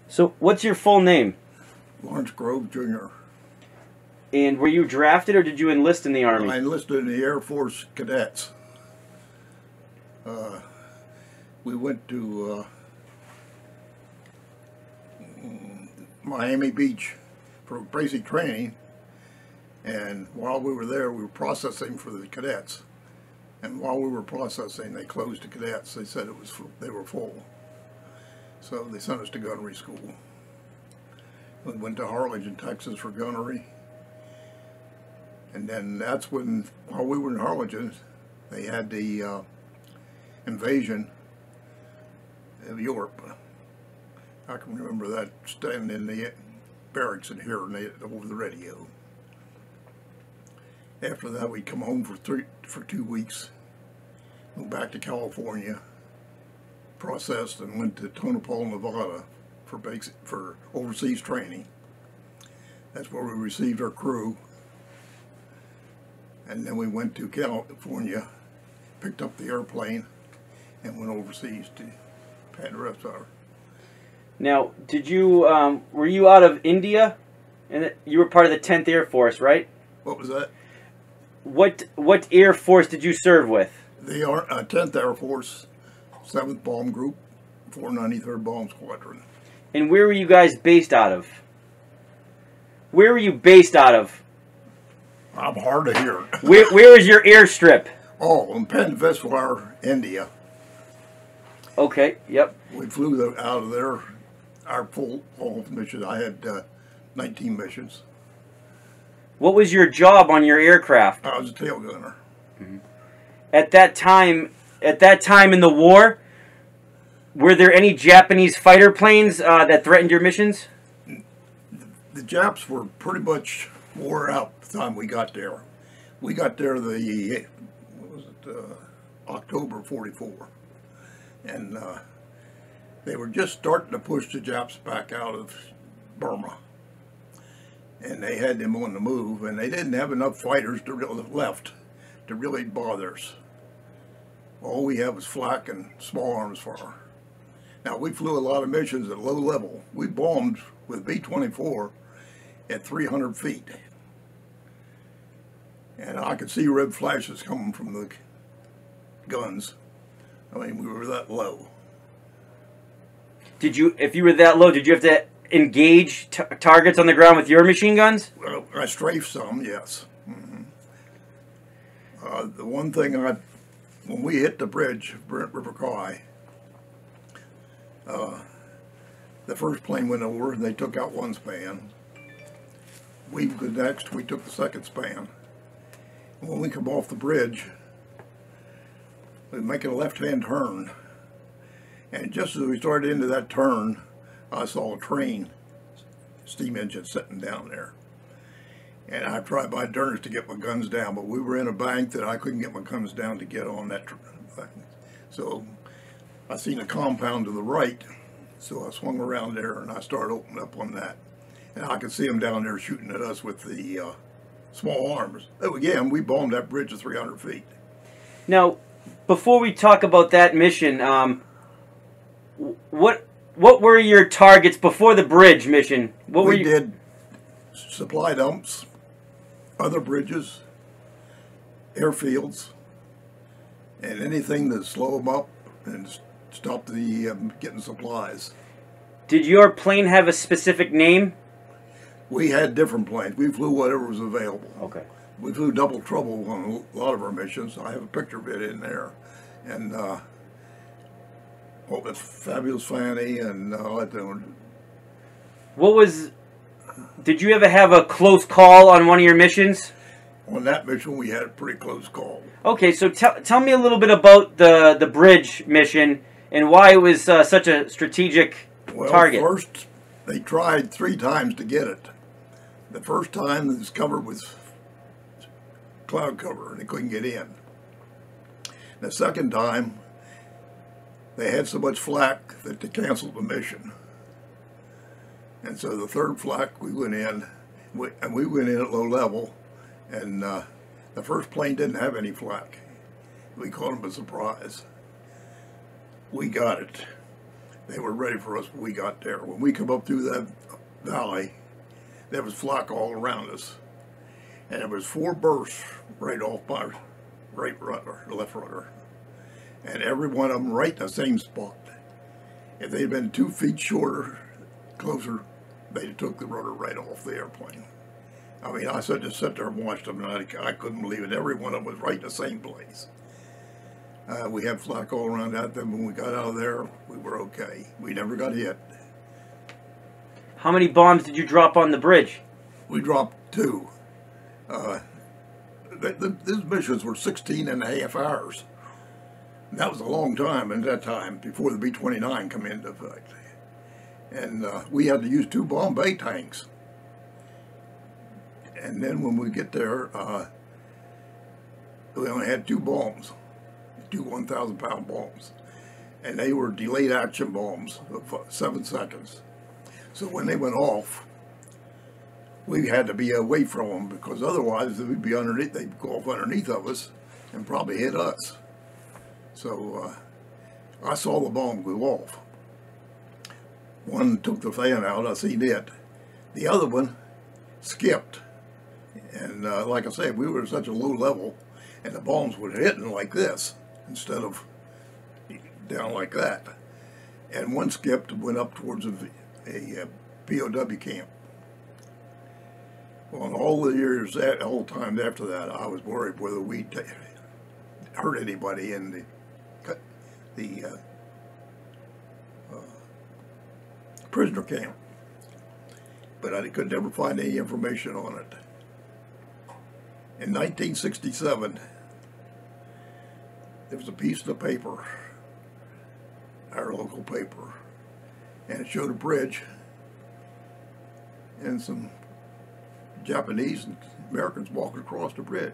So, what's your full name? Lawrence Grove Jr. And were you drafted or did you enlist in the Army? I enlisted in the Air Force Cadets. We went to Miami Beach for basic training, and while we were there, we were processing for the cadets. And while we were processing, they closed the cadets. They said they were full, so they sent us to gunnery school. We went to Harlingen, Texas for gunnery. And then that's when, while we were in Harlingen, they had the invasion of Europe. I can remember that standing in the barracks and hearing it over the radio. After that, we come home for 2 weeks, went back to California, processed, and went to Tonopah, Nevada for overseas training. That's where we received our crew. And then we went to California, picked up the airplane, and went overseas to Pandora. Now, did you were you out of India? And you were part of the 10th Air Force, right? What was that? What Air Force did you serve with? The 10th Air Force, 7th Bomb Group, 493rd Bomb Squadron. And where were you guys based out of? Where were you based out of? I'm hard to hear. Where is your airstrip? Oh, in Pandora, India. Okay, yep. We flew out of there, our full mission. I had 19 missions. What was your job on your aircraft? I was a tail gunner. Mm-hmm. At that time in the war, were there any Japanese fighter planes that threatened your missions? The Japs were pretty much wore out the time we got there. We got there October '44. And they were just starting to push the Japs back out of Burma. And they had them on the move, and they didn't have enough fighters left to really bother us. All we had was flak and small arms fire. Now, we flew a lot of missions at low level. We bombed with B-24 at 300 feet. And I could see red flashes coming from the guns. I mean, we were that low. If you were that low, did you have to engage targets on the ground with your machine guns? Well, I strafed some, yes. Mm-hmm. The one thing when we hit the bridge, River Kwai, the first plane went over and they took out one span. We took the second span. And when we come off the bridge, we were making a left-hand turn. And just as we started into that turn, I saw a train, steam engine sitting down there. And I tried my darndest to get my guns down, but we were in a bank that I couldn't get my guns down to get on that thing. So I seen a compound to the right, so I swung around there and I started opening up on that. And I could see them down there shooting at us with the small arms. Again, we bombed that bridge to 300 feet. Now, before we talk about that mission, what were your targets before the bridge mission? We did supply dumps, other bridges, airfields, and anything that slow them up and stop the getting supplies. Did your plane have a specific name? We had different planes. We flew whatever was available. Okay. We flew Double Trouble on a lot of our missions. I have a picture of it in there. And with Fabulous Fanny and all that. Did you ever have a close call on one of your missions? On that mission, we had a pretty close call. Okay, so tell me a little bit about the bridge mission and why it was such a strategic target. Well, first, they tried 3 times to get it. The first time, it was covered with cloud cover, and they couldn't get in. The second time, they had so much flak that they canceled the mission. And so the third flak, we went in, and we went in at low level, and the first plane didn't have any flak. We caught them by surprise. We got it. They were ready for us when we got there. When we come up through that valley, there was flak all around us. And there was 4 bursts right off my right rudder, left rudder. And every one of them right in the same spot. If they'd been 2 feet shorter, closer, they'd have took the rudder right off the airplane. I mean, I just sat there and watched them, and I couldn't believe it. Every one of them was right in the same place. We had flak all around that. Then when we got out of there, we were okay. We never got hit. How many bombs did you drop on the bridge? We dropped 2. These missions were 16 and a half hours. And that was a long time at that time, before the B-29 come into effect. And we had to use 2 Bombay tanks. And then when we get there, we only had 2 bombs, 2 1,000-pound bombs. And they were delayed action bombs of 7 seconds. So when they went off, we had to be away from them, because otherwise we'd be underneath, they'd go off underneath of us and probably hit us. So I saw the bomb go off. One took the fan out, I seen it. The other one skipped. And like I said, we were at such a low level, and the bombs were hitting like this instead of down like that. And one skipped and went up towards a POW camp. Well, in all the years, that whole time after that, I was worried whether we'd hurt anybody in the prisoner camp. But I could never find any information on it. In 1967, there was a piece of the paper, our local paper, and it showed a bridge and some Japanese and Americans walking across the bridge.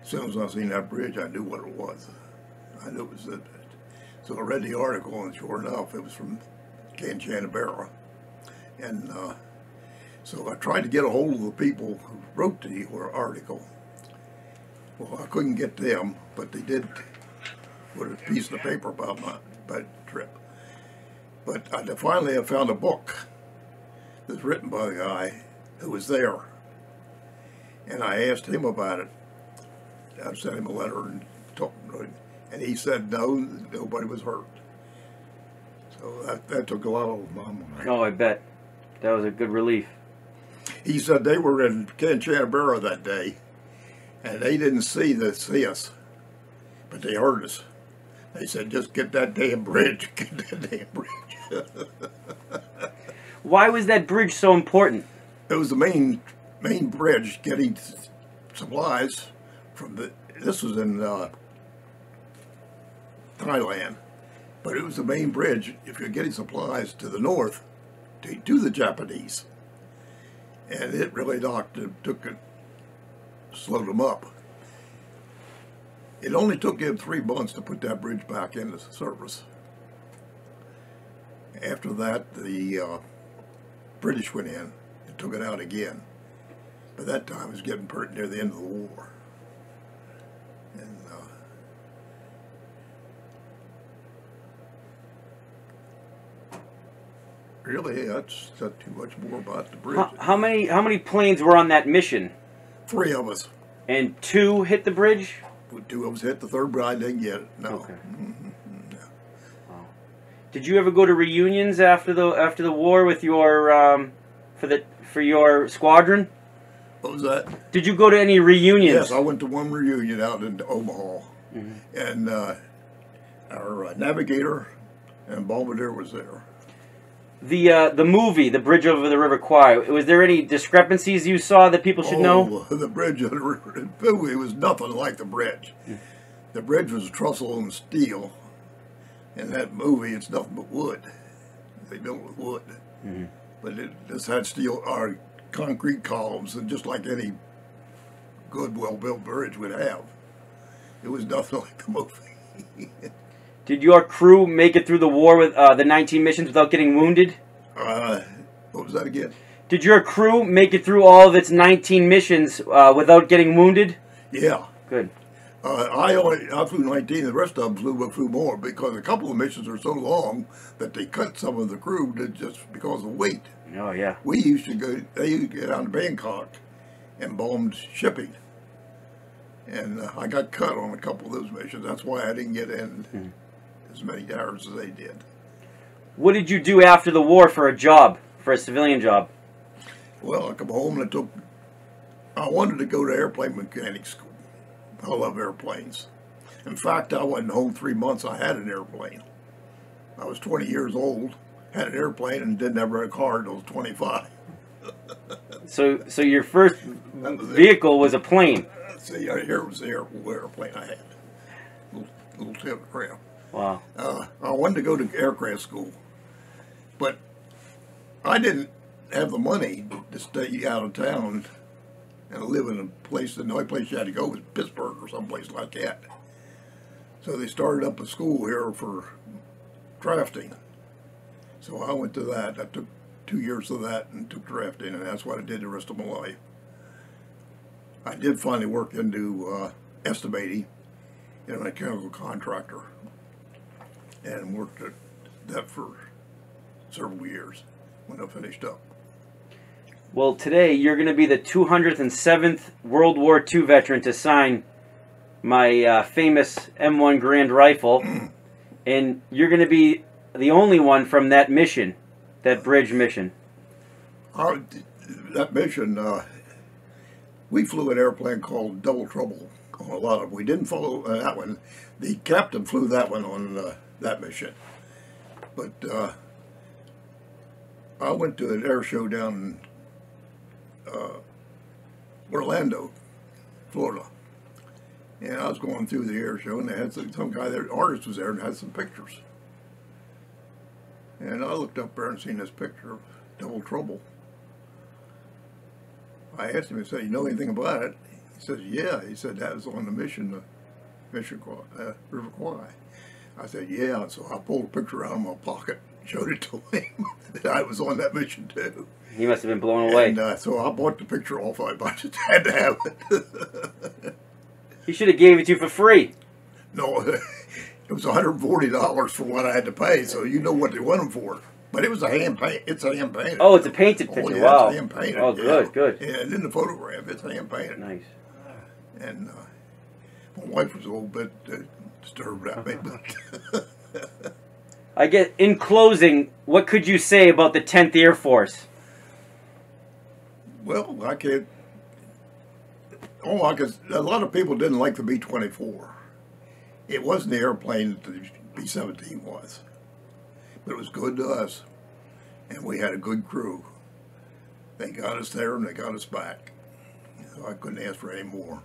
As soon as I seen that bridge, I knew what it was. I knew it was it. So I read the article, and sure enough, it was from Kanchanabera. And so I tried to get a hold of the people who wrote the article. Well, I couldn't get them, but they did put a piece of the paper about my trip. But finally I found a book that's written by a guy who was there. And I asked him about it. I sent him a letter and talked to him. And he said, no, nobody was hurt. So that took a lot of my mind. Oh, I bet. That was a good relief. He said they were in Kanchanabera that day, and they didn't see us, but they heard us. They said, just get that damn bridge, get that damn bridge. Why was that bridge so important? It was the main bridge getting supplies from this was in Thailand, but it was the main bridge if you're getting supplies to the north to the Japanese. And it really slowed them up. It only took him 3 months to put that bridge back into service. After that, the British went in and took it out again. But that time it was getting pretty near the end of the war. And really, that's not too much more about the bridge. How many planes were on that mission? 3 of us. And 2 hit the bridge? 2 of us hit. The third bride didn't get it. No. Okay. No. Wow. Did you ever go to reunions after the war with your for your squadron? What was that? Did you go to any reunions? Yes, I went to one reunion out in Omaha, and our navigator and bombardier was there. The movie, The Bridge Over the River Kwai, was there any discrepancies you saw that people should know? The bridge of the river, it was nothing like the bridge. The bridge was trestle and steel. In that movie, it's nothing but wood. They built with wood. But this had steel or concrete columns, and just like any good, well-built bridge would have. It was nothing like the movie. Did your crew make it through the war with the 19 missions without getting wounded? What was that again? Did your crew make it through all of its 19 missions without getting wounded? Yeah. Good. I flew 19. The rest of them flew more because a couple of missions are so long that they cut some of the crew just because of weight. Oh yeah. We used to go. They used to get down to Bangkok and bombed shipping, and I got cut on a couple of those missions. That's why I didn't get in as many hours as they did. What did you do after the war for a job, for a civilian job? Well, I come home and I wanted to go to airplane mechanic school. I love airplanes. In fact, I wasn't home 3 months. I had an airplane. I was 20 years old, had an airplane, and didn't have a car until I was 25. So your first vehicle was a plane. See, here was the airplane I had. Little aircraft. Wow. I wanted to go to aircraft school, but I didn't have the money to stay out of town and live in a place. The only place you had to go was Pittsburgh or someplace like that. So they started up a school here for drafting. So I went to that. I took 2 years of that and took drafting, and that's what I did the rest of my life. I did finally work into estimating in a mechanical contractor and worked at that for several years when I finished up. Well, today you're going to be the 207th World War II veteran to sign my famous M1 Grand Rifle, and you're going to be the only one from that mission, that bridge mission. That mission, we flew an airplane called Double Trouble on a lot of them. We didn't follow that one. The captain flew that one on that mission. But I went to an air show down in Orlando, Florida, and I was going through the air show, and they had some guy there, artist was there, and had some pictures. And I looked up there and seen this picture of Double Trouble. I asked him, I said, "You know anything about it?" He said, "Yeah." He said, "That was on the mission, River Kwai." I said, "Yeah." So I pulled a picture out of my pocket, showed it to him that I was on that mission too. He must have been blown away. And so I bought the picture off of him. I just had to have it. He should have gave it to you for free. No, it was $140 for what I had to pay, so you know what they want them for. But it was a hand paint. It's a hand painted. Oh, it's a painted picture. Yeah, wow. It's hand painted. Oh, good, yeah. good. Yeah, and in the photograph, it's hand painted. Nice. And my wife was a little bit disturbed at me, but I get, in closing, what could you say about the 10th Air Force? well, I can't. Oh, because a lot of people didn't like the B-24. It wasn't the airplane that the B-17 was, but it was good to us, and we had a good crew. They got us there and they got us back. So I couldn't ask for any more.